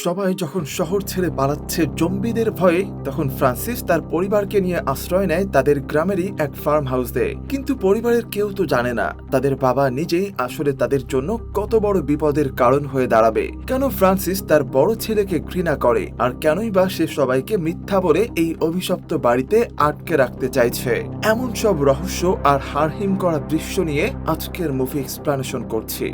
সবাই যখন শহর ছেড়ে পালাচ্ছে জম্বিদের ভয়ে, তখন ফ্রান্সিস তার পরিবারকে নিয়ে আশ্রয় নেয় তাদের গ্রামেরই এক ফার্ম হাউসে। কিন্তু পরিবারের কেউ তো জানে না তাদের বাবা নিজেই আসলে তাদের জন্য কত বড় বিপদের কারণ হয়ে দাঁড়াবে। কেন ফ্রান্সিস তার বড় ছেলেকে ঘৃণা করে, আর কেনই বা সে সবাইকে মিথ্যা বলে এই অভিশপ্ত বাড়িতে আটকে রাখতে চাইছে। এমন সব রহস্য আর হাড়হিম করা দৃশ্য নিয়ে আজকের মুভি এক্সপ্লানেশন করছি।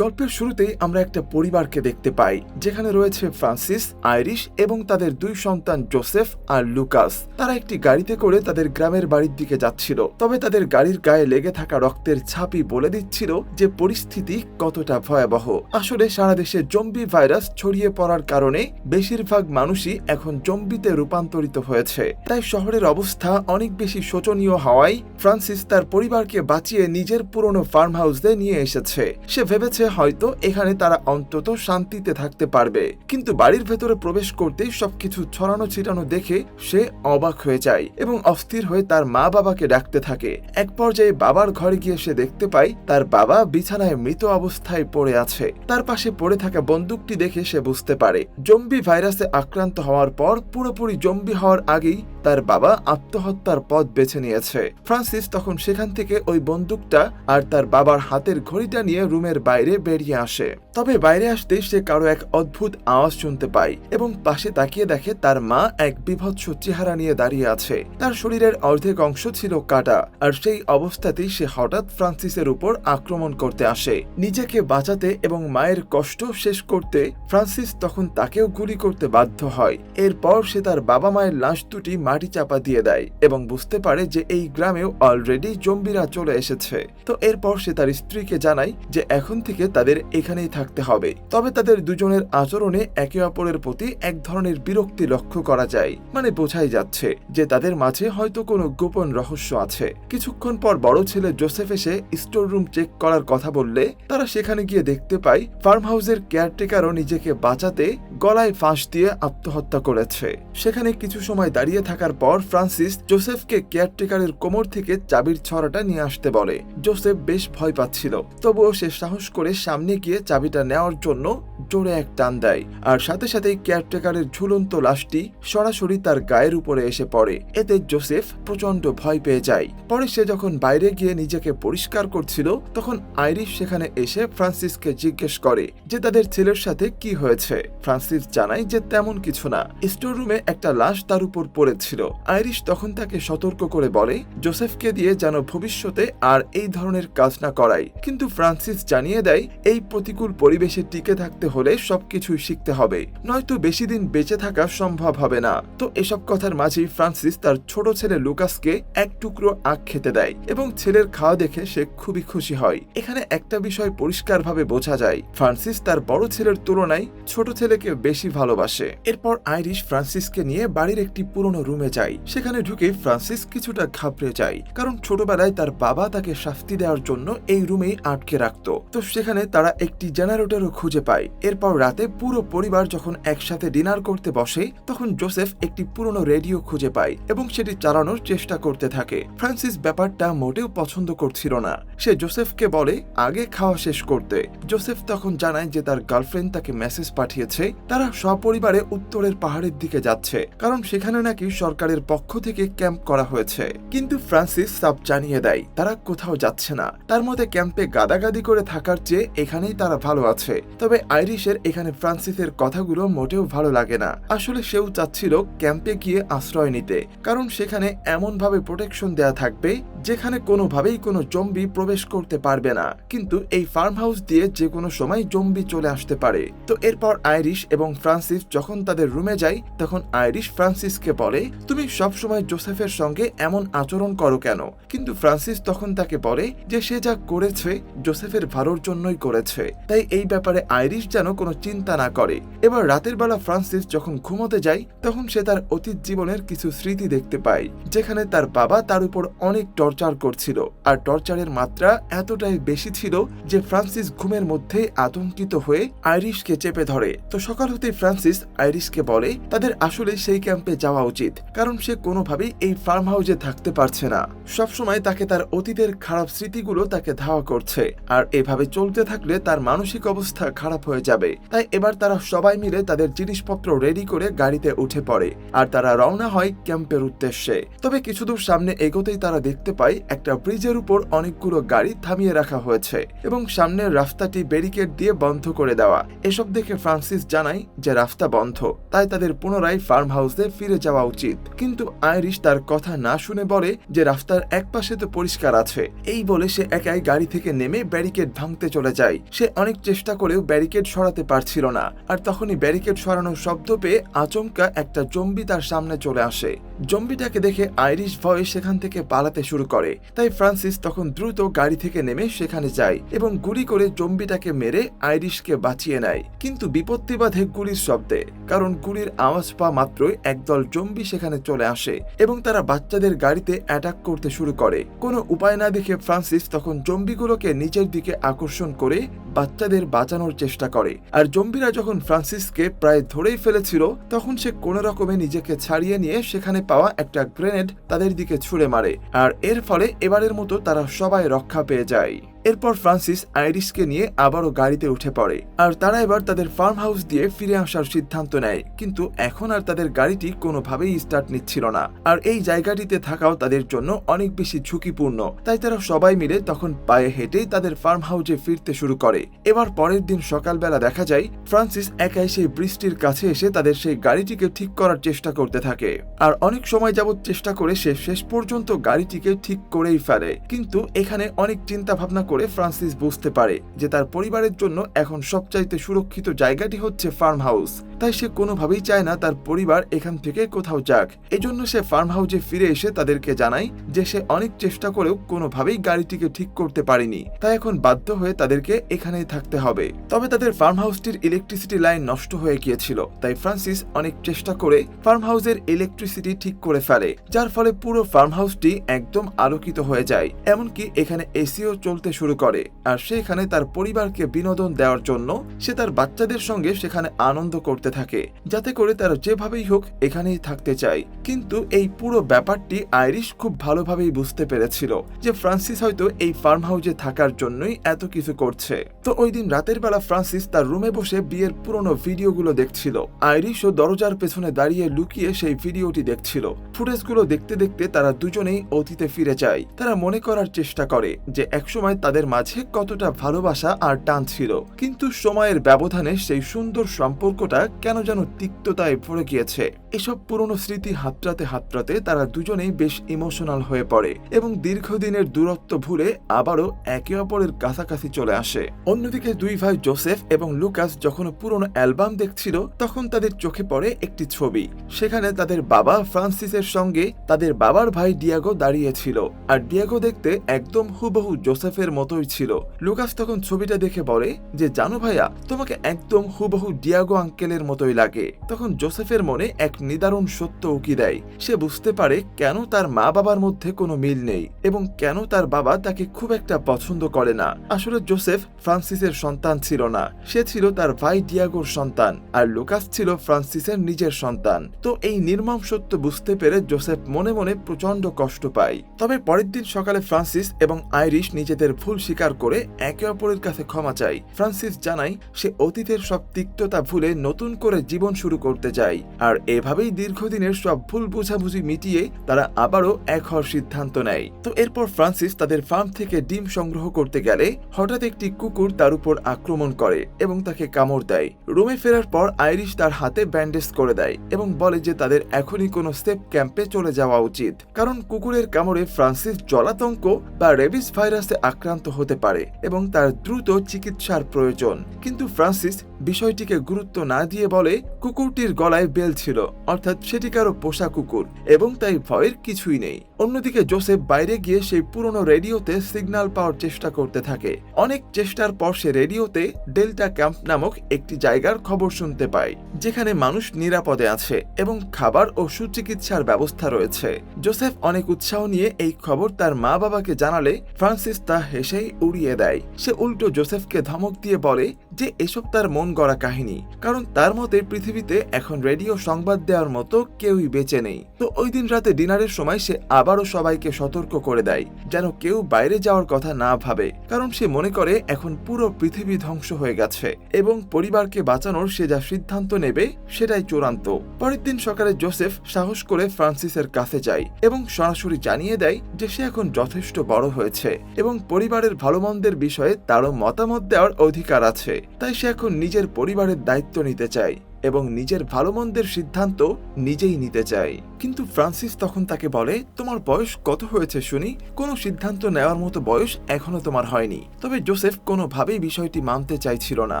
গল্পের শুরুতেই আমরা একটা পরিবারকে দেখতে পাই, যেখানে রয়েছে ফ্রান্সিস, আইরিশ এবং তাদের দুই সন্তান জোসেফ আর লুকাস। তারা একটি গাড়িতে করে তাদের গ্রামের বাড়ির দিকে যাচ্ছিল। তবে তাদের গাড়ির গায়ে লেগে থাকা রক্তের ছাপই বলে দিচ্ছিল যে পরিস্থিতি কতটা ভয়াবহ। আসলে সারা দেশে জম্বি ভাইরাস ছড়িয়ে পড়ার কারণে বেশিরভাগ মানুষই এখন জম্বিতে রূপান্তরিত হয়েছে। তাই শহরের অবস্থা অনেক বেশি শোচনীয় হওয়ায় ফ্রান্সিস তার পরিবারকে বাঁচিয়ে নিজের পুরনো ফার্ম হাউসে নিয়ে এসেছে। সে ভেবেছে হয়তো এখানে তারা অন্তত শান্তিতে থাকতে পারবে। কিন্তু বাড়ির ভেতরে প্রবেশ করতেই সবকিছু ছড়ানো ছিটানো দেখে সে অবাক হয়ে যায় এবং অস্থির হয়ে তার মা বাবাকে ডাকতে থাকে। এক পর্যায়ে বাবার ঘরে গিয়ে সে দেখতে পায় তার বাবা বিছানায় মৃত অবস্থায় পড়ে আছে। তার পাশে পড়ে থাকা বন্দুকটি দেখে সে বুঝতে পারে জম্বি ভাইরাসে আক্রান্ত হওয়ার পর পুরোপুরি জম্বি হওয়ার আগেই তার বাবা আত্মহত্যার পথ বেছে নিয়েছে। ফ্রান্সিস তখন সেখান থেকে ওই বন্দুকটা আর তার বাবার হাতের ঘড়িটা নিয়ে রুমের বাইরে বেরিয়ে আসে। তবে বাইরে আসতেই সে কারো এক অদ্ভুত আওয়াজ শুনতে পায় এবং পাশে তাকিয়ে দেখে তার মা এক বিভৎস চেহারা নিয়ে দাঁড়িয়ে আছে। তার শরীরের অর্ধেক অংশ ছিল কাটা, আর সেই অবস্থাতেই সে হঠাৎ ফ্রান্সিসের উপর আক্রমণ করতে আসে। নিজেকে বাঁচাতে এবং মায়ের কষ্ট শেষ করতে ফ্রান্সিস তখন তাকেও গুলি করতে বাধ্য হয়। এরপর সে তার বাবা মায়ের লাশ দুটি মাটি চাপা দিয়ে দেয় এবং বুঝতে পারে যে এই গ্রামেও অলরেডি জম্বিরা চলে এসেছে। তো এরপর সে তার স্ত্রীকে জানায় যে এখন থেকে তাদের এখানেই থাকতে হবে। তবে তাদের দুজনের আচরণে একে অপরের প্রতি এক ধরনের বিরক্তি লক্ষ্য করা যায়। মানে বোঝাই যাচ্ছে যে তাদের মাঝে হয়তো কোনো গোপন রহস্য আছে। কিছুক্ষণ পর বড় ছেলে জোসেফ এসে স্টোর রুম চেক করার কথা বললে তারা সেখানে গিয়ে দেখতে পায় ফার্ম হাউসের কেয়ারটেকারও নিজেকে বাঁচাতে গলায় ফাঁস দিয়ে আত্মহত্যা করেছে। সেখানে কিছু সময় দাঁড়িয়ে থাকার পর ফ্রান্সিস জোসেফকে কেয়ারটেকারের কোমর থেকে চাবির ছড়াটা নিয়ে আসতে বলে। জোসেফ বেশ ভয় পাচ্ছিল, তবুও সে সাহস করে সামনে গিয়ে চাবিটা নেওয়ার জন্য জোরে এক টান দেয়, আর সাথে সাথেই কেয়ারটেকারের ঝুলন্ত লাশটি সরাসরি তার গায়ের উপরে এসে পড়ে। এতে জোসেফ প্রচন্ড ভয় পেয়ে যায়। পরে সে যখন বাইরে গিয়ে নিজেকে পরিষ্কার করছিল, তখন আইরিশ সেখানে এসে ফ্রান্সিসকে জিজ্ঞেস করে যে তাদের ছেলের সাথে কি হয়েছে। ফ্রান্সিস জানায় যে তেমন কিছু না, স্টোর রুমে একটা লাশ তার উপর পড়েছিল। আইরিশ তখন তাকে সতর্ক করে বলে জোসেফকে দিয়ে যেন ভবিষ্যতে আর এই ধরনের কাজ না করায়। কিন্তু ফ্রান্সিস জানিয়ে দেয় এই প্রতিকূল পরিবেশে টিকে থাকতে হলে সবকিছুই শিখতে হবে, নয়তো বেশি দিন বেঁচে থাকা সম্ভব হবে না। তো এসব কথার মাঝেই ফ্রান্সিস তার ছোট ছেলে লুকাসকে এক টুকরো আখ খেতে দেয় এবং ছেলের খাওয়া দেখে সে খুবই খুশি হয়। এখানে একটা বিষয় পরিষ্কারভাবে বোঝা যায়, ফ্রান্সিস তার বড় ছেলের তুলনায় ছোট ছেলেকে বেশি ভালোবাসে। এরপর আইরিশ ফ্রান্সিসকে নিয়ে বাড়ির একটি পুরনো রুমে যায়। সেখানে ঢুকে ফ্রান্সিস কিছুটা ঘাবড়ে যায়, কারণ ছোটবেলায় তার বাবা তাকে শাস্তি দেওয়ার জন্য এই রুমেই আটকে রাখতো। তো সেখানে তারা একটি জেনারেটরও খুঁজে পায়। এরপর রাতে পুরো পরিবার যখন একসাথে ডিনার করতে বসে, তখন জোসেফ একটি পুরনো রেডিও খুঁজে পায় এবং সেটি চালানোর চেষ্টা করতে থাকে। ফ্রান্সিস ব্যাপারটা মোটেও পছন্দ করছিল না। সে জোসেফকে বলে আগে খাওয়া শেষ করতে। জোসেফ তখন জানায় যে তার গার্লফ্রেন্ড তাকে মেসেজ পাঠিয়েছে তারা সপরিবারে উত্তরের পাহাড়ের দিকে যাচ্ছে, কারণ সেখানে নাকি সরকারের পক্ষ থেকে ক্যাম্প করা হয়েছে। কিন্তু ফ্রান্সিস সাফ জানিয়ে দেয় তারা কোথাও যাচ্ছে না। তার মতে ক্যাম্পে গাদাগাদি করে থাকার চেয়ে এখানেই তারা ভালো আছে। তবে আইরিশের এখানে ফ্রান্সিসের কথাগুলো মোটেও ভালো লাগে না। আসলে সেও চাচ্ছিল ক্যাম্পে গিয়ে আশ্রয় নিতে, কারণ সেখানে এমন ভাবে প্রোটেকশন দেয়া থাকবে যেখানে কোনোভাবেই কোনো জম্বি প্রবেশ করতে পারবে না। কিন্তু এই ফার্ম হাউস দিয়ে যে কোনো সময় জম্বি চলে আসতে পারে। তো এরপর আইরিশ এবং ফ্রান্সিস যখন তাদের রুমে যায়, তখন আইরিশ ফ্রান্সিসকে বলে তুমি সবসময় জোসেফের সঙ্গে এমন আচরণ করো কেন? কিন্তু ফ্রান্সিস তখন তাকে বলে যে সে যা করেছে জোসেফের ভালোর জন্যই করেছে, তাই এই ব্যাপারে আইরিশ যেন কোনো চিন্তা না করে। এবার রাতের বেলা ফ্রান্সিস যখন ঘুমোতে যায়, তখন সে তার অতীত জীবনের কিছু স্মৃতি দেখতে পায়, যেখানে তার বাবা তার উপর অনেক টর্চার টর্চার করছিল, আর টর্চারের মাত্রা এতটাই বেশি ছিল যে ফ্রান্সিস ঘুমের মধ্যেই আতঙ্কিত হয়ে আইরিশকে চেপে ধরে। তো সকাল হতেই ফ্রান্সিস আইরিশকে বলে তাদের আসলে সেই ক্যাম্পে যাওয়া উচিত, কারণ সে কোনোভাবেই এই ফার্ম হাউসে থাকতে পারছে না। সবসময় তাকে তার অতীতের খারাপ স্মৃতিগুলো তাকে ধাওয়া করছে, আর এভাবে চলতে থাকলে তার মানসিক অবস্থা খারাপ হয়ে যাবে। তাই এবার তারা সবাই মিলে তাদের জিনিসপত্র রেডি করে গাড়িতে উঠে পড়ে, আর তারা রওনা হয় ক্যাম্পের উদ্দেশ্যে। তবে কিছু দূর সামনে এগোতেই তারা দেখতে পায় একটা ব্রিজের উপর অনেকগুলো গাড়ি থামিয়ে রাখা হয়েছে এবং সামনের রাস্তাটি ব্যারিকেড দিয়ে বন্ধ করে দেওয়া। এসব দেখে ফ্রান্সিস জানায় যে রাস্তা বন্ধ, তাই তাদের পুনরায় ফার্ম হাউসে ফিরে যাওয়া উচিত। কিন্তু আইরিশ তার কথা না শুনে বলে যে রাস্তার এক পাশে তো পরিষ্কার আছে। এই বলে সে একাই গাড়ি থেকে নেমে ব্যারিকেড ভাঙতে চলে যায়। সে অনেক চেষ্টা করেও ব্যারিকেড সরাতে পারছিল না, আর তখনই ব্যারিকেড সরানোর শব্দ পেয়ে আচমকা একটা জম্বি তার সামনে চলে আসে। জম্বিটাকে দেখে আইরিশ ভয়ে সেখান থেকে পালাতে শুরু করে। তাই ফ্রান্সিস তখন দ্রুত গাড়ি থেকে নেমে সেখানে যায় এবং গুলি করে জম্বিটাকে মেরে আইরিশকে বাঁচিয়ে নেয়। কিন্তু বিপত্তি বাধে গুলির শব্দে, কারণ গুলির আওয়াজ পাওয়া মাত্রই একদল জম্বি সেখানে চলে আসে এবং তারা বাচ্চাদের গাড়িতে অ্যাটাক করতে শুরু করে। কোনো উপায় না দেখে ফ্রান্সিস তখন জম্বিগুলোকে নিজের দিকে আকর্ষণ করে বাচ্চাদের বাঁচানোর চেষ্টা করে। আর জম্বিরা যখন ফ্রান্সিসকে প্রায় ধরেই ফেলেছিল, তখন সে কোনো রকমে নিজেকে ছাড়িয়ে নিয়ে সেখানে পাওয়া একটা গ্রেনেড তাদের দিকে ছুড়ে মারে, আর এর ফলে এবারের মতো তারা সবাই রক্ষা পেয়ে যায়। এরপর ফ্রান্সিস আইরিশকে নিয়ে আবারও গাড়িতে উঠে পড়ে, আর তারা এবার তাদের ফার্ম হাউস দিয়ে ফিরে আসার সিদ্ধান্ত নেয়। কিন্তু এখন আর তাদের গাড়িটি কোনোভাবেই স্টার্ট নিচ্ছিল না, আর এই জায়গাটিতে থাকাও তাদের জন্য অনেক বেশি ঝুঁকিপূর্ণ। তাই তারা সবাই মিলে তখন পায়ে হেঁটেই তাদের ফার্ম হাউসে ফিরতে শুরু করে। এবার পরের দিন সকালবেলা দেখা যায় ফ্রান্সিস একাই সেই বৃষ্টির কাছে এসে তাদের সেই গাড়িটিকে ঠিক করার চেষ্টা করতে থাকে, আর অনেক সময় যাবৎ চেষ্টা করে সে শেষ পর্যন্ত গাড়িটিকে ঠিক করেই ফেলে। কিন্তু এখানে অনেক চিন্তা ভাবনা করে ফ্রান্সিস বুঝতে পারে যে তার পরিবারের জন্য এখন সবচাইতে সুরক্ষিত জায়গাটি হচ্ছে ফার্ম হাউস। তাই সে কোনোভাবেই চায় না তার পরিবার এখান থেকে কোথাও যাক। এজন্য সে ফার্ম হাউসে ফিরে এসে তাদেরকে জানায় যে সে অনেক চেষ্টা করেও কোনোভাবেই গাড়িটিকে ঠিক করতে পারেনি, তাই এখন বাধ্য হয়ে তাদেরকে এখানেই থাকতে হবে। তবে তাদের ফার্ম হাউসটির ইলেকট্রিসিটি লাইন নষ্ট হয়ে গিয়েছিল, তাই ফ্রান্সিস অনেক চেষ্টা করে ফার্ম হাউসের ইলেকট্রিসিটি ঠিক করে ফেলে, যার ফলে পুরো ফার্ম হাউসটি একদম আলোকিত হয়ে যায়। এমনকি এখানে এসিও চলতে শুরু করে, আর সেখানে তার পরিবারকে বিনোদন দেওয়ার জন্য সে তার বাচ্চাদের সঙ্গে সেখানে আনন্দ করতে থাকে, যাতে করে তারা যেভাবেই হোক এখানেই থাকতে চায়। কিন্তু এই পুরো ব্যাপারটি আইরিশ খুব ভালোভাবেই বুঝতে পেরেছিল যে ফ্রান্সিস হয়তো এই ফার্ম হাউসে থাকার জন্যই এত কিছু করছে। তো ওই দিন রাতের বেলা ফ্রান্সিস তার রুমে বসে বিয়ের পুরনো ভিডিওগুলো দেখছিল। আইরিশও দরজার পেছনে দাঁড়িয়ে লুকিয়ে সেই ভিডিওটি দেখছিল। ফুটেজগুলো দেখতে দেখতে তারা দুজনেই অতীতে ফিরে যায়। তারা মনে করার চেষ্টা করে যে একসময় তাদের মাঝে কতটা ভালোবাসা আর টান ছিল, কিন্তু সময়ের ব্যবধানে সেই সুন্দর সম্পর্কটা কেন যেন তিক্ততায় ভরে গিয়েছে। এসব পুরনো স্মৃতি হাতড়াতে হাতড়াতে তারা দুজনেই বেশ ইমোশনাল হয়ে পড়ে এবং দীর্ঘদিনের দূরত্ব ভুলে আবারও একে অপরের কাছাকাছি চলে আসে। অন্যদিকে দুই ভাই জোসেফ এবং লুকাস যখন পুরনো অ্যালবাম দেখছিল, তখন তাদের চোখে পড়ে একটি ছবি। সেখানে তাদের বাবা ফ্রান্সিসের সঙ্গে তাদের বাবার ভাই ডিয়াগো দাঁড়িয়েছিল, আর ডিয়াগো দেখতে একদম হুবহু জোসেফের মতোই ছিল। লুকাস তখন ছবিটা দেখে বলে যে জানো ভাইয়া, তোমাকে একদম হুবহু ডিয়াগো আঙ্কেলের মতোই লাগে। তখন জোসেফের মনে এক নিদারুণ সত্য উকি দেয়। সে বুঝতে পারে কেন তার মা বাবার মধ্যে কোনো মিল নেই এবং কেন তার বাবা তাকে খুব একটা পছন্দ করে না। আসলে জোসেফ ফ্রান্সিসের সন্তান ছিল না, সে ছিল তার ভাই ডিয়াগোর সন্তান, আর লুকাস ছিল ফ্রান্সিসের নিজের সন্তান। তো এই নির্মম সত্য বুঝতে পেরে জোসেফ মনে মনে প্রচন্ড কষ্ট পায়। তবে পরের দিন সকালে ফ্রান্সিস এবং আইরিশ নিজেদের ভুল স্বীকার করে একে অপরের কাছে ক্ষমা চায়। ফ্রান্সিস জানায় সে অতীতের সব তিক্ততা ভুলে নতুন করে জীবন শুরু করতে চায়, আর এভাবেই দীর্ঘদিনের সব ভুল বোঝাবুঝি মিটিয়ে তারা আবারও এক হওয়ার সিদ্ধান্ত নেয়। তো এরপর ফ্রান্সিস তাদের ফার্ম থেকে ডিম সংগ্রহ করতে গেলে হঠাৎ একটি কুকুর তার উপর আক্রমণ করে এবং তাকে কামড় দেয়। রুমে ফেরার পর আইরিশ তার হাতে ব্যান্ডেজ করে দেয় এবং বলে যে তাদের এখনই কোনো সেফ ক্যাম্পে চলে যাওয়া উচিত, কারণ কুকুরের কামড়ে ফ্রান্সিস জলাতঙ্ক বা রেবিস ভাইরাসে আক্রান্ত হতে পারে এবং তার দ্রুত চিকিৎসার প্রয়োজন। কিন্তু ফ্রান্সিস বিষয়টিকে গুরুত্ব না দিয়ে বলে কুকুরটির গলায় বেল ছিল, অর্থাৎ সেটি কারো পোষা কুকুর, এবং তাই ভয়ের কিছুই নেই। অন্যদিকে জোসেফ বাইরে গিয়ে সেই পুরনো রেডিওতে সিগন্যাল পাওয়ার চেষ্টা করতে থাকে। অনেক চেষ্টার পর সে রেডিওতে ডেল্টা ক্যাম্প নামক একটি জায়গার খবর শুনতে পায়, যেখানে মানুষ নিরাপদে আছে এবং খাবার ও সুচিকিৎসার ব্যবস্থা রয়েছে। জোসেফ অনেক উৎসাহ নিয়ে এই খবর তার মা বাবাকে জানালে ফ্রান্সিস তা হেসেই উড়িয়ে দেয়। সে উল্টো জোসেফকে ধমক দিয়ে বলে যে এসব তার মন গড়া কাহিনী, কারণ তার মতে পৃথিবীতে এখন রেডিও সংবাদ দেওয়ার মতো কেউই বেঁচে নেই। তো ওই দিন রাতে ডিনারের সময় সে আবারও সবাইকে সতর্ক করে দেয় যেন কেউ বাইরে যাওয়ার কথা না ভাবে, কারণ সে মনে করে এখন পুরো পৃথিবী ধ্বংস হয়ে গেছে এবং পরিবারকে বাঁচানোর সে যা সিদ্ধান্ত নেবে সেটাই চূড়ান্ত। পরের দিন সকালে জোসেফ সাহস করে ফ্রান্সিসের কাছে যায় এবং সরাসরি জানিয়ে দেয় যে সে এখন যথেষ্ট বড় হয়েছে এবং পরিবারের ভালো মন্দের বিষয়ে তারও মতামত দেওয়ার অধিকার আছে। তাই সে এখন নিজের পরিবারের দায়িত্ব নিতে চায় এবং নিজের ভালো মন্দের সিদ্ধান্ত নিজেই নিতে চায়। কিন্তু ফ্রান্সিস তখন তাকে বলে, তোমার বয়স কত হয়েছে শুনি? কোনো সিদ্ধান্ত নেওয়ার মতো বয়স এখনো তোমার হয়নি। তবে জোসেফ কোনোভাবেই বিষয়টি মানতে চাইছিল না।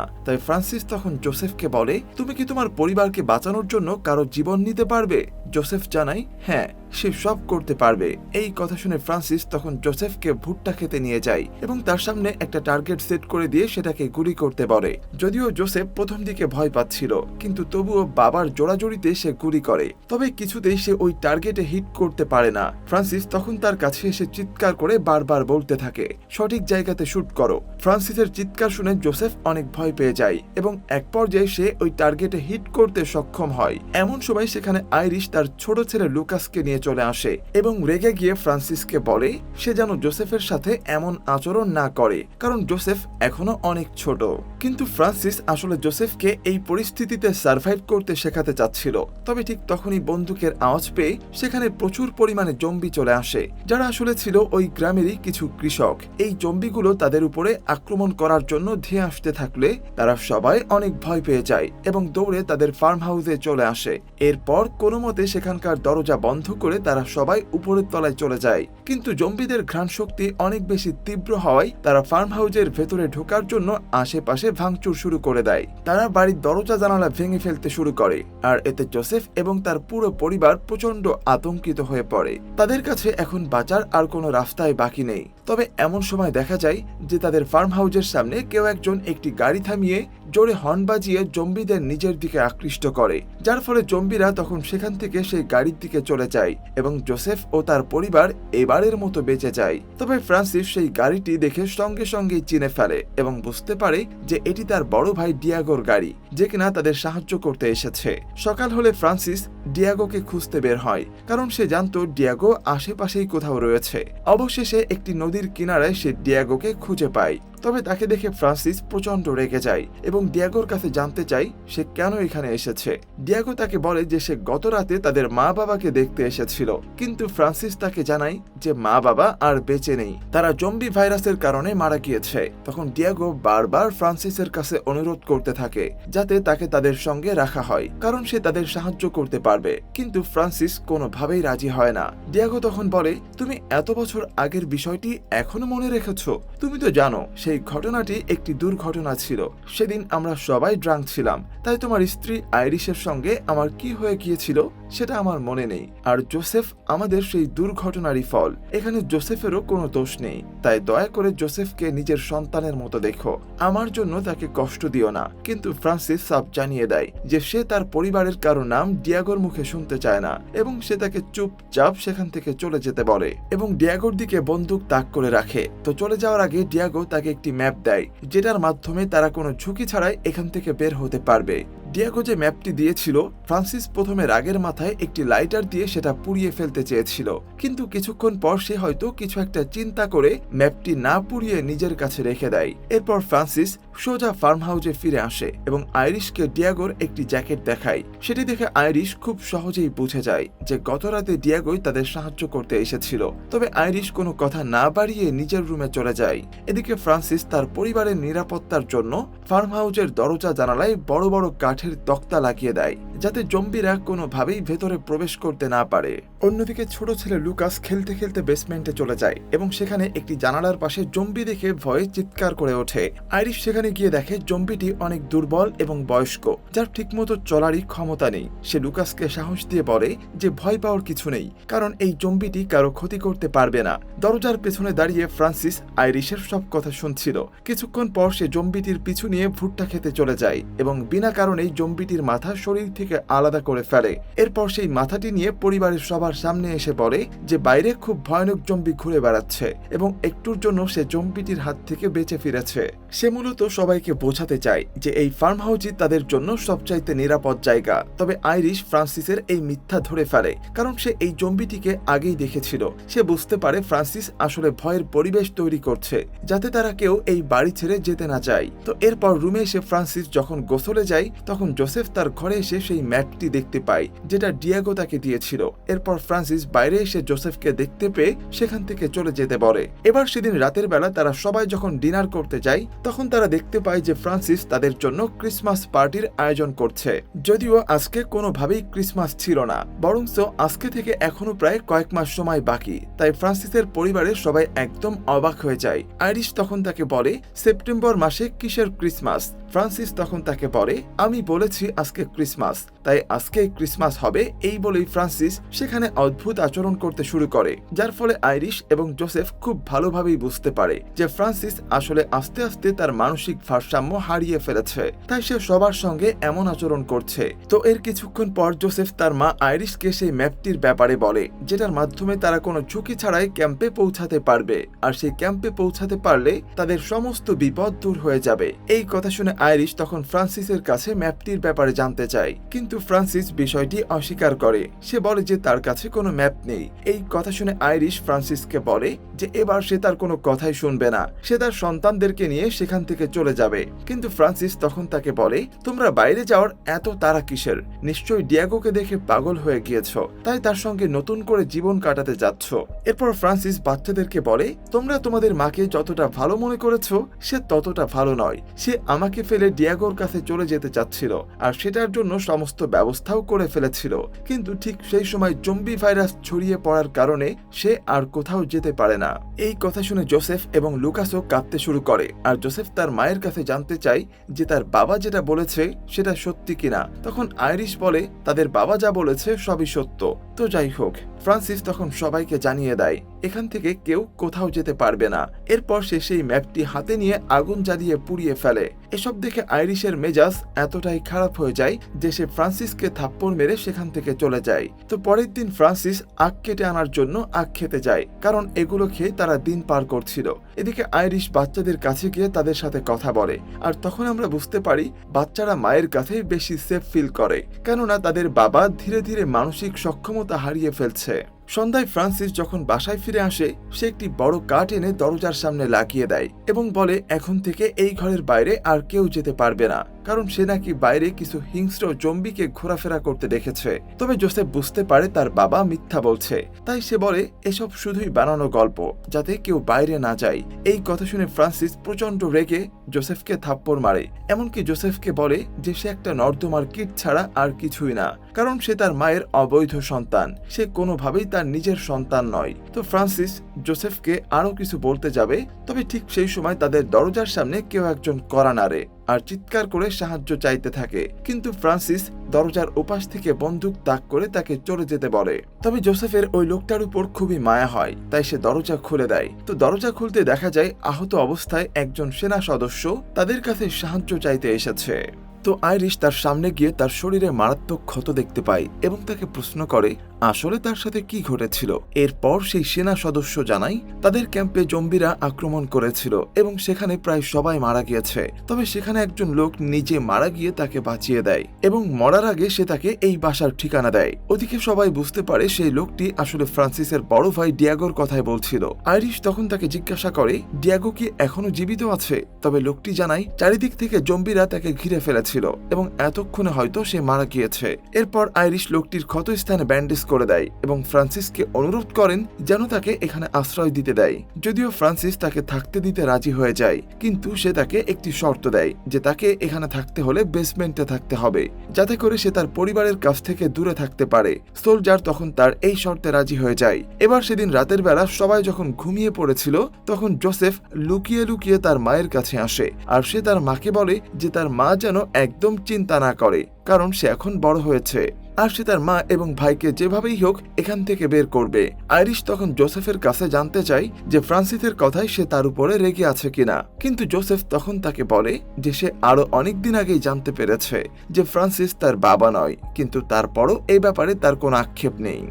তাই ফ্রান্সিস তখন জোসেফকে বলে, তুমি কি তোমার পরিবারকে বাঁচানোর জন্য কারো জীবন নিতে পারবে? জোসেফ জানায়, হ্যাঁ, সে সব করতে পারবে। এই কথা শুনে ফ্রান্সিস তখন জোসেফকে ভুট্টা খেতে নিয়ে যায় এবং তার সামনে একটা টার্গেট সেট করে দিয়ে সেটাকে গুলি করতে বলে। যদিও জোসেফ প্রথম দিকে ভয় পাচ্ছিল, কিন্তু তবুও বাবার জোড়াজড়িতে সে গুলি করে। তবে কিছুতেই সে ওই টার্গেটে হিট করতে পারে না। ফ্রান্সিস তখন তার কাছে এসে চিৎকার করে বারবার বলতে থাকে, সঠিক জায়গাতে শুট করো। ফ্রান্সিসের চিৎকার শুনে জোসেফ অনেক ভয় পেয়ে যায় এবং এক পর্যায়ে সে ওই টার্গেটে হিট করতে সক্ষম হয়। এমন সময় সেখানে আইরিশ তার ছোট ছেলে লুকাসকে নিয়ে চলে আসে এবং রেগে গিয়ে ফ্রান্সিসকে বলে সে যেন জোসেফের সাথে এমন আচরণ না করে, কারণ জোসেফ এখনো অনেক ছোট। কিন্তু ফ্রান্সিস আসলে জোসেফকে এই পরিস্থিতিতে সার্ভাইভ করতে শেখাতে চাচ্ছিল। তবে ঠিক তখনই বন্দুকের আওয়াজ পেয়ে সেখানে প্রচুর পরিমাণে জম্বি চলে আসে, যারা আসলে ছিল ওই গ্রামেরই কিছু কৃষক। এই জম্বিগুলো তাদের উপরে আক্রমণ করার জন্য ধেয়ে আসতে থাকলে তারা সবাই অনেক ভয় পেয়ে যায় এবং দৌড়ে তাদের ফার্ম হাউসে চলে আসে। এরপর কোনো মতে সেখানকার দরজা বন্ধ করে তারা সবাই উপরের তলায় চলে যায়। কিন্তু জম্বিদের ঘ্রাণ শক্তি অনেক বেশি তীব্র হওয়ায় তারা ফার্ম হাউসের ভেতরে ঢোকার জন্য আশেপাশে ভাঙচুর শুরু করে দেয়। তারা বাড়ির দরজা জানালা ভেঙে ফেলতে শুরু করে, আর এতে জোসেফ এবং তার পুরো পরিবার প্রচন্ড আতঙ্কিত হয়ে পড়ে। তাদের কাছে এখন বাঁচার আর কোনো রাস্তায় বাকি নেই। তবে এমন সময় দেখা যায় যে তাদের ফার্ম হাউসের সামনে কেউ একজন একটি গাড়ি থামিয়ে জোরে হর্ন বাজিয়ে জম্বিদের নিজের দিকে আকৃষ্ট করে, যার ফলে জম্বিরা তখন সেখান থেকে সেই গাড়ির দিকে চলে যায় এবং জোসেফ ও তার পরিবার এবারের মতো বেঁচে যায়। তবে ফ্রান্সিস সেই গাড়িটি দেখে সঙ্গে সঙ্গেই চিনে ফেলে এবং বুঝতে পারে যে এটি তার বড় ভাই ডিয়াগোর গাড়ি, যে কিনা তাদের সাহায্য করতে এসেছে। সকাল হলে ফ্রান্সিস ডিয়াগোকে খুঁজতে বের হয়, কারণ সে জানতো ডিয়াগো আশেপাশেই কোথাও রয়েছে। অবশেষে একটি নদীর কিনারায় সে ডিয়াগোকে খুঁজে পায়। তবে তাকে দেখে ফ্রান্সিস প্রচন্ড রেগে যায় এবং ডিয়াগোর কাছে জানতে চায় সে কেন এখানে এসেছে। ডিয়াগো তাকে বলে যে সে গত রাতে তাদের মা বাবাকে দেখতে এসেছিল, কিন্তু ফ্রান্সিস তাকে জানায় যে মা বাবা আর বেঁচে নেই, তারা জম্বি ভাইরাসের কারণে মারা গিয়েছে। তখন ডিয়াগো বারবার ফ্রান্সিসের কাছে অনুরোধ করতে থাকে যাতে তাকে তাদের সঙ্গে রাখা হয়, কারণ সে তাদের সাহায্য করতে পারবে। কিন্তু ফ্রান্সিস কোনোভাবেই রাজি হয় না। ডিয়াগো তখন বলে, তুমি এত বছর আগের বিষয়টি এখনো মনে রেখেছো? তুমি তো জানো সেই ঘটনাটি একটি দুর্ঘটনা ছিল। সেদিন আমরা সবাই ড্রাঙ্ক ছিলাম, তাই তোমার স্ত্রী আইরিশের সঙ্গে আমার কি হয়ে গিয়েছিল সেটা আমার মনে নেই। আর জোসেফ আমাদের সেই দুর্ঘটনারই ফল। এখানে জোসেফেরও কোনো দোষ নেই, তাই দয়া করে জোসেফকে নিজের সন্তানের মতো দেখো, আমার জন্য তাকে কষ্ট দিও না। কিন্তু ফ্রান্সিস সাফ জানিয়ে দেয় যে সে তার পরিবারের কারো নাম ডিয়াগোর মুখে শুনতে চায় না এবং সে তাকে চুপচাপ সেখান থেকে চলে যেতে বলে এবং ডিয়াগোর দিকে বন্দুক তাক করে রাখে। তো চলে যাওয়ার আগে ডিয়াগো তাকে একটি ম্যাপ দেয়, যেটার মাধ্যমে তারা কোনো ঝুঁকি ছাড়াই এখান থেকে বের হতে পারবে। ডিয়াগো যে ম্যাপটি দিয়েছিল, ফ্রান্সিস প্রথমে রাগের মাথায় একটি লাইটার দিয়ে সেটা পুড়িয়ে ফেলতে চেয়েছিল, কিন্তু কিছুক্ষণ পর সে হয়তো কিছু একটা চিন্তা করে ম্যাপটি না পুড়িয়ে নিজের কাছে রেখে দেয়। এরপর ফ্রান্সিস সোজা ফার্ম হাউসে ফিরে আসে এবং আইরিশকে ডিয়াগোর একটি জ্যাকেট দেখায়। সেটি দেখে আইরিশ খুব সহজেই বুঝে যায় যে গত রাতে ডিয়াগোই তাদের সাহায্য করতে এসেছিল। তবে আইরিশ কোনো কথা না বাড়িয়ে নিজের রুমে চলে যায়। এদিকে ফ্রান্সিস তার পরিবারের নিরাপত্তার জন্য ফার্ম হাউসের দরজা জানালায় বড় বড় কাঠের তক্তা লাগিয়ে দেয়, যাতে জম্বিরা কোনোভাবেই ভেতরে প্রবেশ করতে না পারে। অন্যদিকে ছোট ছেলে লুকাস খেলতে খেলতে বেসমেন্টে চলে যায় এবং সেখানে একটি জানালার পাশে জম্বি দেখে ভয়ে চিৎকার করে ওঠে। আইরিশ সেখানে গিয়ে দেখে জম্বিটি অনেক দুর্বল এবং বয়স্ক, যার ঠিকমতো চলারই ক্ষমতা নেই। সে লুকাসকে সাহস দিয়ে বলে যে ভয় পাওয়ার কিছু নেই, কারণ এই জম্বিটি কারো ক্ষতি করতে পারবে না। দরজার পেছনে দাঁড়িয়ে ফ্রান্সিস আইরিশের সব কথা শুনছিল। কিছুক্ষণ পর সে জম্বিটির পিছু নিয়ে ভুট্টা খেতে চলে যায় এবং বিনা কারণেই জম্বিটির মাথা শরীর থেকে আলাদা করে ফেলে। এরপর সেই মাথাটি নিয়ে পরিবারের সবার সামনে এসে বলে যে বাইরে খুব ভয়ানক জম্বি ঘুরে বেড়াচ্ছে এবং একটুর জন্য সে জম্বিটির হাত থেকে বেঁচে ফিরেছে। সে মূলত সবাইকে বোঝাতে চায় যে এই ফার্ম হাউসই তাদের জন্য সবচাইতে নিরাপদ জায়গা। তবে আইরিশ ফ্রান্সিসের এই মিথ্যা ধরে ফেলে, কারণ সে এই জম্বিটিকে আগেই দেখেছিল। সে বুঝতে পারে ফ্রান্সিস আসলে ভয়ের পরিবেশ তৈরি করছে যাতে তারা কেউ এই বাড়ি ছেড়ে যেতে না চায়। তো এরপর রুমে এসে ফ্রান্সিস যখন গোসলে যায় তখন জোসেফ তার ঘরে এসে সেই ম্যাপটি দেখতে পায় যেটা ডিয়েগো তাকে দিয়েছিল। এরপর ফ্রান্সিস বাইরে এসে জোসেফকে দেখতে পেয়ে সেখান থেকে চলে যেতে বলে। এবার সেদিন রাতের বেলা তারা সবাই যখন ডিনার করতে যায় তখন তারা দেখতে পায় যে ফ্রান্সিস তাদের জন্য ক্রিসমাস পার্টির আয়োজন করছে। যদিও আজকে কোনোভাবেই ক্রিসমাস ছিল না, বরঞ্চ আজকে থেকে এখনো প্রায় কয়েক মাস সময় বাকি। তাই ফ্রান্সিসের পরিবারের সবাই একদম অবাক হয়ে যায়। আইরিশ তখন তাকে বলে সেপ্টেম্বর মাসে কিসের ক্রিসমাস? ফ্রান্সিস তখন তাকে বলে আমি বলেছি আজকে ক্রিসমাস, তাই আজকে ক্রিসমাস হবে। এই বলেই ফ্রান্সিস সেখানে অদ্ভুত আচরণ করতে শুরু করে, যার ফলে আইরিশ এবং জোসেফ খুব ভালোভাবেই বুঝতে পারে যে ফ্রান্সিস আসলে আস্তে আস্তে তার মানসিক ভারসাম্য হারিয়ে ফেলেছে, তাই সে সবার সঙ্গে এমন আচরণ করছে। তো এর কিছুক্ষণ পর জোসেফ তার মা আইরিশকে সেই ম্যাপটির ব্যাপারে বলে, যেটার মাধ্যমে তারা কোনো ঝুঁকি ছাড়াই ক্যাম্পে পৌঁছাতে পারবে, আর সেই ক্যাম্পে পৌঁছাতে পারলে তাদের সমস্ত বিপদ দূর হয়ে যাবে। এই কথা শুনে আইরিশ তখন ফ্রান্সিসের কাছে ম্যাপটির ব্যাপারে জানতে চায়, কিন্তু ফ্রান্সিস বিষয়টি অস্বীকার করে। সে বলে যে তার কাছে কোনো ম্যাপ নেই। এই কথা শুনে আইরিশ ফ্রান্সিসকে বলে যে এবার সে তার কোনো কথাই শুনবে না, সে তার সন্তানদেরকে নিয়ে সেখান থেকে চলে যাবে। কিন্তু ফ্রান্সিস তখন তাকে বলে তোমরা বাইরে যাওয়ার এত তাড়া কিসের? নিশ্চয়ই ডিয়েগোকে দেখে পাগল হয়ে গিয়েছ, তাই তার সঙ্গে নতুন করে জীবন কাটাতে যাচ্ছ। এরপর ফ্রান্সিস বাচ্চাদেরকে বলে তোমরা তোমাদের মাকে যতটা ভালো মনে করেছ সে ততটা ভালো নয়। সে আমাকে ফেলে ডিয়েগোর কাছে চলে যেতে চাচ্ছিল, আর সেটার জন্য সমস্ত ব্যবস্থাও করে ফেলেছিল। কিন্তু ঠিক সেই সময় জম্বি ভাইরাস ছড়িয়ে পড়ার কারণে সে আর কোথাও যেতে পারে না। এই কথা শুনে জোসেফ এবং লুকাসও কাঁদতে শুরু করে, আর জোসেফ তার মায়ের কাছে জানতে চায় যে তার বাবা যেটা বলেছে সেটা সত্যি কিনা। তখন আইরিশ বলে তাদের বাবা যা বলেছে সবই সত্য। তো যাই হোক, ফ্রান্সিস তখন সবাইকে জানিয়ে দেয় এখান থেকে কেউ কোথাও যেতে পারবে না। এরপর সে সেই ম্যাপটি হাতে নিয়ে আগুন জ্বালিয়ে পুড়িয়ে ফেলে। এসব দেখে আইরিশের মেজাজ এতটাই খারাপ হয়ে যায় যে সে ফ্রান্সিসকে থাপ্পড় মেরে সেখান থেকে চলে যায়। তো পরের দিন ফ্রান্সিস আখ কেটে আনার জন্য আখ খেতে যায়, কারণ এগুলো খেয়ে তারা দিন পার করছিল। এদিকে আইরিশ বাচ্চাদের কাছে গিয়ে তাদের সাথে কথা বলে, আর তখন আমরা বুঝতে পারি বাচ্চারা মায়ের কাছেই বেশি সেফ ফিল করে, কেননা তাদের বাবা ধীরে ধীরে মানসিক সক্ষমতা হারিয়ে ফেলছে। সন্ধ্যায় ফ্রান্সিস যখন বাসায় ফিরে আসে সে একটি বড় কাঠ এনে দরজার সামনে লাগিয়ে দেয় এবং বলে এখন থেকে এই ঘরের বাইরে আর কেউ যেতে পারবে না, কারণ সে নাকি বাইরে কিছু হিংস্র জম্বিকে ঘোরাফেরা করতে দেখেছে। তবে জোসেফ বুঝতে পারে তার বাবা মিথ্যা বলছে, তাই সে বলে এসব শুধুই বানানো গল্প, যাতে কেউ বাইরে না যায়। এই কথা শুনে ফ্রান্সিস প্রচন্ড রেগে জোসেফকে থাপ্পড় মারে, এমনকি জোসেফকে বলে যে সে একটা নর্দমার কীট ছাড়া আর কিছুই না, কারণ সে তার মায়ের অবৈধ সন্তান, সে কোনোভাবেই তার নিজের সন্তান নয়। তো ফ্রান্সিস জোসেফকে আরো কিছু বলতে যাবে, তবে ঠিক সেই সময় তাদের দরজার সামনে কেউ একজন কড়া নাড়ে আর চিৎকার করে সাহায্য চাইতে থাকে। কিন্তু ফ্রান্সিস দরজার ওপাশ থেকে বন্দুক তাক করে তাকে চলে যেতে বলে। তবে জোসেফের ওই লোকটার উপর খুবই মায়া হয়, তাই সে দরজা খুলে দেয়। তো দরজা খুলতে দেখা যায় আহত অবস্থায় একজন সেনা সদস্য তাদের কাছে সাহায্য চাইতে এসেছে। তো আইরিশ তার সামনে গিয়ে তার শরীরে মারাত্মক ক্ষত দেখতে পায় এবং তাকে প্রশ্ন করে আসলে তার সাথে কি ঘটেছিল। এরপর সেই সেনা সদস্য জানায় তাদের ক্যাম্পে জম্বিরা আক্রমণ করেছিল এবং সেখানে প্রায় সবাই মারা গিয়েছে। তবে সেখানে একজন লোক নিজে মারা গিয়ে তাকে বাঁচিয়ে দেয় এবং মরার আগে সে তাকে এই বাসার ঠিকানা দেয়। ওদিকে সবাই বুঝতে পারে সেই লোকটি আসলে ফ্রান্সিসের বড় ভাই ডিয়েগোর কথাই বলছিল। আইরিশ তখন তাকে জিজ্ঞাসা করে ডিয়েগো কি এখনো জীবিত আছে। তবে লোকটি জানায় চারিদিক থেকে জম্বিরা তাকে ঘিরে ফেলেছিল এবং এতক্ষণে হয়তো সে মারা গিয়েছে। এরপর আইরিশ লোকটির ক্ষত স্থানে ব্যান্ডেজ করে দেয় এবং ফ্রান্সিসকে অনুরোধ করেন যেন তাকে এখানে আশ্রয় দিতে দেয়। যদিও ফ্রান্সিস তাকে থাকতে দিতে রাজি হয়ে যায়, কিন্তু সে তাকে একটি শর্ত দেয় যে তাকে এখানে থাকতে হলে বেসমেন্টে থাকতে হবে, যাতে করে সে তার পরিবারের কাছ থেকে দূরে থাকতে পারে। সোলজার তখন তার এই শর্তে রাজি হয়ে যায়। এবার সেদিন রাতের বেলা সবাই যখন ঘুমিয়ে পড়েছিল, তখন জোসেফ লুকিয়ে লুকিয়ে তার মায়ের কাছে আসে আর সে তার মাকে বলে যে তার মা যেন একদম চিন্তা না করে, কারণ সে এখন বড় হয়েছে আর সে তার মা এবং ভাইকে যেভাবেই হোক এখান থেকে বের করবে। আইরিশ তখন জোসেফের কাছে জানতে চায় যে ফ্রান্সিসের কথায় সে তার উপরে রেগে আছে কিনা, কিন্তু জোসেফ তখন তাকে বলে যে সে আরো অনেকদিন আগেই জানতে পেরেছে যে ফ্রান্সিস তার বাবা নয়, কিন্তু তারপরও এই ব্যাপারে তার কোনো আক্ষেপ নেই।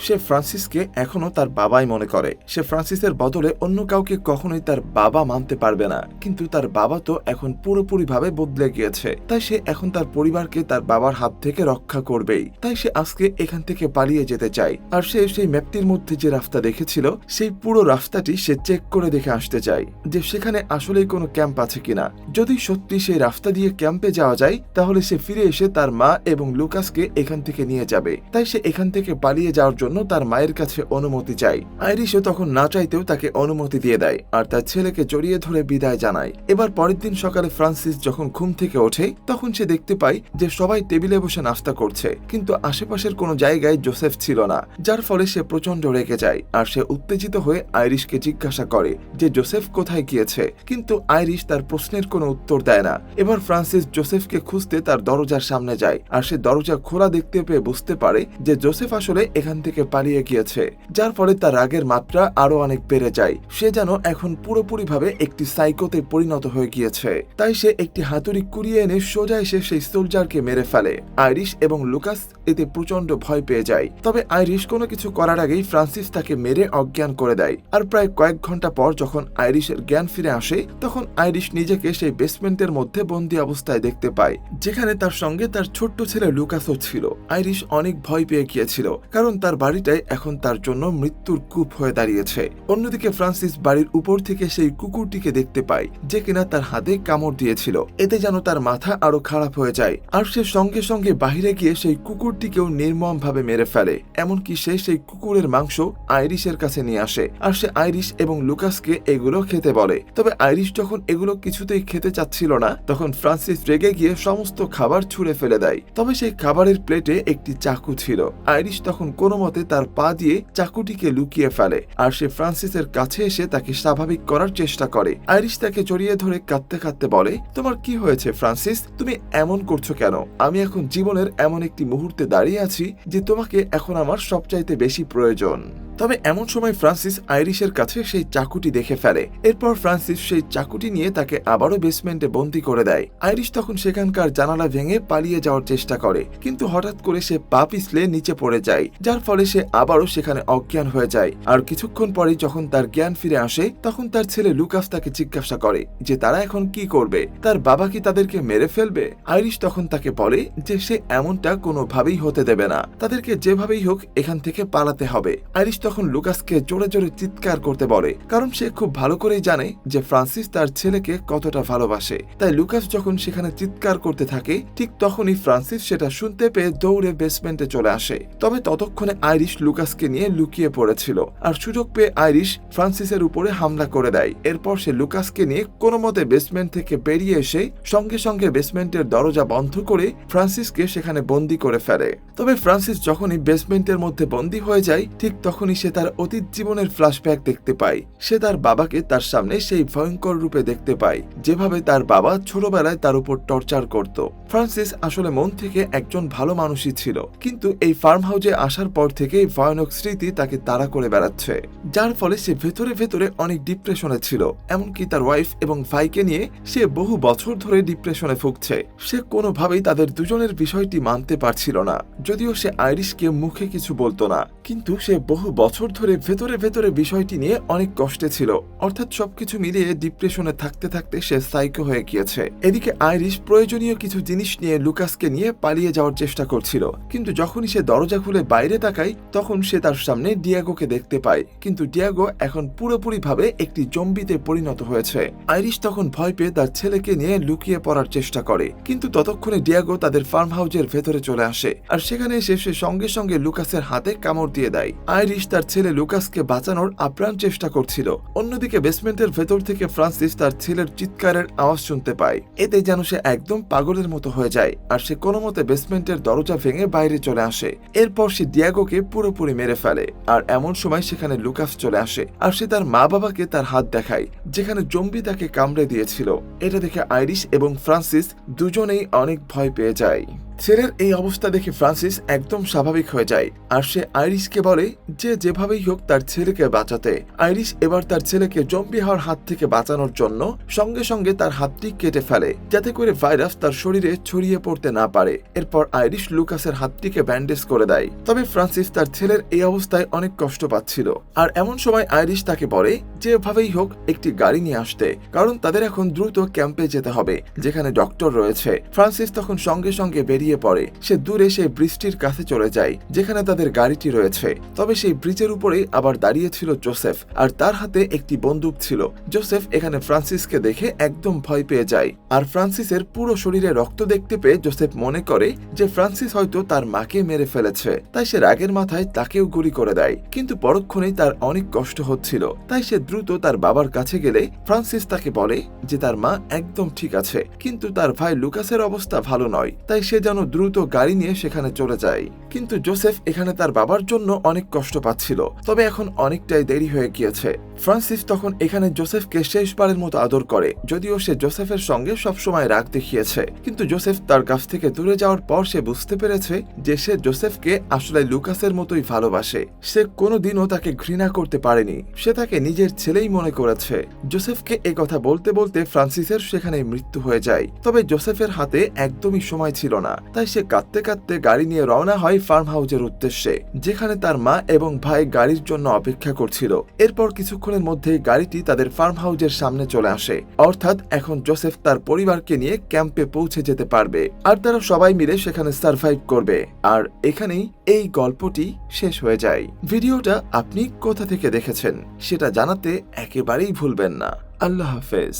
সে ফ্রান্সিসকে এখনো তার বাবাই মনে করে। সে ফ্রান্সিসের বদলে অন্য কাউকে কখনোই তার বাবা মানতে পারবে না, কিন্তু তার বাবা তো এখন পুরোপুরিভাবে বদলে গিয়েছে, তাই সে এখন তার পরিবারকে তার বাবার হাত থেকে রক্ষা করবেই। তাই সে আজকে এখান থেকে পালিয়ে যেতে চায় আর সে সেই ম্যাপটির মধ্যে যে রাস্তা দেখেছিল সেই পুরো রাস্তাটি সে চেক করে দেখে আসতে চায় যে সেখানে আসলেই কোনো ক্যাম্প আছে কিনা। যদি সত্যি সেই রাস্তা দিয়ে ক্যাম্পে যাওয়া যায় তাহলে সে ফিরে এসে তার মা এবং লুকাসকে এখান থেকে নিয়ে যাবে। তাই সে এখান থেকে পালিয়ে যাওয়ার জন্য তার মায়ের কাছে অনুমতি চাই। আইরিশও তখন না চাইতেও তাকে অনুমতি দিয়ে দেয় আর তার ছেলেকে জড়িয়ে ধরে বিদায় জানায়। এবার পরের দিন সকালে ফ্রান্সিস যখন ঘুম থেকে ওঠে তখন সে দেখতে পায় যে সবাই টেবিলে বসে নাস্তা করছে, কিন্তু আশেপাশের কোনো জায়গায় জোসেফ ছিল না, যার ফলে সে প্রচন্ড রেগে যায় আর সে উত্তেজিত হয়ে আইরিশকে জিজ্ঞাসা করে যে জোসেফ কোথায় গিয়েছে, কিন্তু আইরিশ তার প্রশ্নের কোনো উত্তর দেয় না। এবার ফ্রান্সিস জোসেফকে খুঁজতে তার দরজার সামনে যায় আর সে দরজা খোলা দেখতে পেয়ে বুঝতে পারে যে জোসেফ আসলে এখান থেকে পালিয়ে গিয়েছে, যার ফলে তার রাগের মাত্রা আরো অনেক বেড়ে যায়। সে যেন এখন পুরোপুরিভাবে একটি সাইকোতে পরিণত হয়ে গিয়েছে। তাই সে একটি হাতুড়ি কুড়িয়ে এনে সোজা এসে সেই সোলজারকে মেরে ফেলে। আইরিশ এবং লুকাস এতে প্রচন্ড ভয় পেয়ে যায়। তবে আইরিশ কোনো কিছু করার আগেই ফ্রান্সিস তাকে মেরে অজ্ঞান করে দেয়। আর প্রায় কয়েক ঘন্টা পর যখন আইরিশের জ্ঞান ফিরে আসে তখন আইরিশ নিজেকে সেই বেসমেন্টের মধ্যে বন্দী অবস্থায় দেখতে পায়, যেখানে তার সঙ্গে তার ছোট্ট ছেলে লুকাসও ছিল। আইরিশ অনেক ভয় পেয়ে গিয়েছিল, কারণ তার বাড়িটাই এখন তার জন্য মৃত্যুর কূপ হয়ে দাঁড়িয়েছে। অন্যদিকে ফ্রান্সিস বাড়ির উপর থেকে সেই কুকুরটিকে দেখতে পায় যে কিনা তার হাতে কামড় দিয়েছিল। এতে যেন তার মাথা আরো খারাপ হয়ে যায় আর সে সঙ্গে সঙ্গে বাহিরে গিয়ে সেই কুকুরটিকেও নির্মম ভাবে মেরে ফেলে। এমনকি সে সেই কুকুরের মাংস আইরিশের কাছে নিয়ে আসে আর সে আইরিশ এবং লুকাসকে এগুলো খেতে বলে। তবে আইরিশ যখন এগুলো কিছুতেই খেতে চাচ্ছিল না তখন ফ্রান্সিস রেগে গিয়ে সমস্ত খাবার ছুঁড়ে ফেলে দেয়। তবে সেই খাবারের প্লেটে একটি চাকু ছিল। আইরিশ তখন কোনো মতে তার পা দিয়ে চাকুটিকে লুকিয়ে ফেলে আর সে ফ্রান্সিসের কাছে এসে তাকে স্বাভাবিক করার চেষ্টা করে। আইরিশ তাকে জড়িয়ে ধরে কাঁদতে কাঁদতে বলে, তোমার কি হয়েছে ফ্রান্সিস, তুমি এমন করছো কেন? আমি এখন জীবনের এমন একটি মুহূর্তে দাঁড়িয়ে আছি যে তোমাকে এখন আমার সবচাইতে বেশি প্রয়োজন। তবে এমন সময় ফ্রান্সিস আইরিশের কাছে সেই চাকুটি দেখে ফেলে। এরপর ফ্রান্সিস সেই চাকুটি নিয়ে তাকে আবারও বেসমেন্টে বন্দী করে দেয়। আইরিশ তখন সেখানকার জানালা ভেঙে পালিয়ে যাওয়ার চেষ্টা করে, কিন্তু হঠাৎ করে সে পা পিছলে নিচে পড়ে যায়, যার ফলে সে আবারও সেখানে অজ্ঞান হয়ে যায়। আর কিছুক্ষণ পরে যখন তার জ্ঞান ফিরে আসে তখন তার ছেলে লুকাস তাকে জিজ্ঞাসা করে যে তারা এখন কি করবে, তার বাবা কি তাদেরকে মেরে ফেলবে? আইরিশ তখন তাকে বলে যে সে এমনটা কোনোভাবেই হতে দেবে না, তাদেরকে যেভাবেই হোক এখান থেকে পালাতে হবে। আইরিশ তখন লুকাসকে জোরে জোরে চিৎকার করতে বলে, কারণ সে খুব ভালো করেই জানে যে ফ্রান্সিস তার ছেলেকে কতটা ভালোবাসে। তাই লুকাস যখন সেখানে চিৎকার করতে থাকে ঠিক তখনই ফ্রান্সিস সেটা শুনতে পেয়ে দৌড়ে বেসমেন্টে চলে আসে। তবে ততক্ষণে আইরিশ লুকাসকে নিয়ে লুকিয়ে পড়েছিল আর সুযোগ পেয়ে আইরিশ ফ্রান্সিসের উপরে হামলা করে দেয়। এরপর সে লুকাসকে নিয়ে কোনো মতে বেসমেন্ট থেকে বেরিয়ে এসে সঙ্গে সঙ্গে বেসমেন্টের দরজা বন্ধ করে ফ্রান্সিসকে সেখানে বন্দী করে ফেলে। তবে ফ্রান্সিস যখনই বেসমেন্টের মধ্যে বন্দী হয়ে যায় ঠিক তখনই সে তার অতীত জীবনের ফ্ল্যাশব্যাক দেখতে পায়। সে তার বাবাকে তার সামনে সেই ভয়ঙ্কর রূপে দেখতে পায়, যেভাবে তার বাবা ছোটবেলায় তার উপর টর্চার করত। ফ্রান্সিস আসলে মন থেকে একজন ভালো মানুষই ছিল, কিন্তু এই ফার্ম হাউসে আসার পর থেকে ভয়ানক স্মৃতি তাকে তাড়া করে বেড়াচ্ছে, যার ফলে সে ভেতরে ভেতরে অনেক ডিপ্রেশনে ছিল। এমনকি তার ওয়াইফ এবং ভাইকে নিয়ে সে বহু বছর ধরে ডিপ্রেশনে ভুগছে। সে কোনোভাবেই তাদের দুজনের বিষয়টি মানতে পারছিল না। যদিও সে আইরিশকে মুখে কিছু বলতো না, কিন্তু সে বহু বছর ধরে ভেতরে ভেতরে বিষয়টি নিয়ে অনেক কষ্টে ছিল, অর্থাৎ সবকিছু মিলিয়ে ডিপ্রেশনে থাকতে থাকতে সে সাইকো হয়ে গিয়েছে। এদিকে আইরিশ প্রয়োজনীয় কিছু জিনিস নিয়ে লুকাসকে নিয়ে পালিয়ে যাওয়ার চেষ্টা করছিল, কিন্তু যখনই সে দরজা খুলে বাইরে তাকায় তখন সে তার সামনে ডিয়াগোকে দেখতে পায়। কিন্তু ডিয়াগো এখন পুরোপুরিভাবে একটি জম্বিতে পরিণত হয়েছে। আইরিশ তখন ভয় পেয়ে তার ছেলেকে নিয়ে লুকিয়ে পড়ার চেষ্টা করে, কিন্তু ততক্ষণে ডিয়াগো তাদের ফার্ম হাউসের ভেতরে চলে আসে, আর সেখানে এসে সে সঙ্গে সঙ্গে লুকাসের হাতে কামড় দিয়ে দেয়। আইরিশ তার ছেলে লুকাসকে বাঁচানোর আপ্রাণ চেষ্টা করছিল। অন্যদিকে বেসমেন্টের ভেতর থেকে ফ্রান্সিস তার ছেলের চিৎকারের আওয়াজ শুনতে পায়। এতে যেন সে একদম পাগলের মতো হয়ে যায়, আর সে কোনো মতে বেসমেন্টের দরজা ভেঙে বাইরে চলে আসে। এরপর সে ডিয়াগোকে পুরোপুরি মেরে ফেলে, আর এমন সময় সেখানে লুকাস চলে আসে, আর সে তার মা বাবাকে তার হাত দেখায় যেখানে জম্বি তাকে কামড়ে দিয়েছিল। এটা দেখে আইরিশ এবং ফ্রান্সিস দুজনেই অনেক ভয় পেয়ে যায়। ছেলের এই অবস্থা দেখে ফ্রান্সিস একদম স্বাভাবিক হয়ে যায়, আর সে আইরিশকে বলে যে যেভাবেই হোক তার ছেলেকে বাঁচাতে। আইরিশ এবার তার ছেলেকে জম্বি হওয়ার হাত থেকে বাঁচানোর জন্য সঙ্গে সঙ্গে তার হাতটি কেটে ফেলে, যাতে করে ভাইরাস তার শরীরে ছড়িয়ে পড়তে না পারে। এরপর আইরিশ লুকাসের হাতটিকে ব্যান্ডেজ করে দেয়। তবে ফ্রান্সিস তার ছেলের এই অবস্থায় অনেক কষ্ট পাচ্ছিল, আর এমন সময় আইরিশ তাকে বলে যেভাবেই হোক একটি গাড়ি নিয়ে আসতে, কারণ তাদের এখন দ্রুত ক্যাম্পে যেতে হবে যেখানে ডক্টর রয়েছে। ফ্রান্সিস তখন সঙ্গে সঙ্গে বেরিয়ে পড়ে। সে দূরে সেই ব্রিজটির কাছে চলে যায় যেখানে তাদের গাড়িটি রয়েছে। তবে সেই ব্রিজের উপরেই আবার দাঁড়িয়ে ছিল জোসেফ, আর তার হাতে একটি বন্দুক ছিল। জোসেফ এখানে ফ্রান্সিসকে দেখে একদম ভয় পেয়ে যায়, আর ফ্রান্সিসের পুরো শরীরে রক্ত দেখতে পেয়ে জোসেফ মনে করে যে ফ্রান্সিস হয়তো তার মাকে মেরে ফেলেছে, তাই সে রাগের মাথায় তাকেও গুলি করে দেয়। কিন্তু পরক্ষণেই তার অনেক কষ্ট হচ্ছিল, তাই সে দ্রুত তার বাবার কাছে গেলে ফ্রান্সিস তাকে বলে যে তার মা একদম ঠিক আছে, কিন্তু তার ভাই লুকাসের অবস্থা ভালো নয়, তাই সে যেন দ্রুত গাড়ি নিয়ে সেখানে চলে যায়। কিন্তু জোসেফ এখানে তার বাবার জন্য অনেক কষ্ট পাচ্ছিল, তবে এখন অনেকটাই দেরি হয়ে গিয়েছে। ফ্রান্সিস তখন এখানে জোসেফকে শেষবারের মতো আদর করে, যদিও সে জোসেফের সঙ্গে সবসময় রাগ দেখিয়েছে। কিন্তু জোসেফ তার কাছ থেকে দূরে যাওয়ার পর সে বুঝতে পেরেছে যে সে জোসেফকে আসলে লুকাসের মতোই ভালোবাসে। সে কোনোদিনও তাকে ঘৃণা করতে পারেনি, সে তাকে নিজের ছেলেই মনে করেছে। জোসেফকে এই কথা বলতে বলতে ফ্রান্সিসের সেখানে মৃত্যু হয়ে যায়। তবে জোসেফের হাতে একদমই সময় ছিল না, তাই সে কাঁদতে কাঁদতে গাড়ি নিয়ে রওনা হয় ফার্ম হাউসের উদ্দেশ্যে, যেখানে তার মা এবং ভাই গাড়ির জন্য অপেক্ষা করছিল। এরপর কিছুক্ষণের মধ্যে গাড়িটি তাদের ফার্ম হাউসের সামনে চলে আসে, অর্থাৎ এখন জোসেফ তার পরিবারকে নিয়ে ক্যাম্পে পৌঁছে যেতে পারবে, আর তারা সবাই মিলে সেখানে সার্ভাইভ করবে। আর এখানেই এই গল্পটি শেষ হয়ে যায়। ভিডিওটা আপনি কোথা থেকে দেখেছেন সেটা জানাতে একেবারেই ভুলবেন না। আল্লাহ হাফেজ।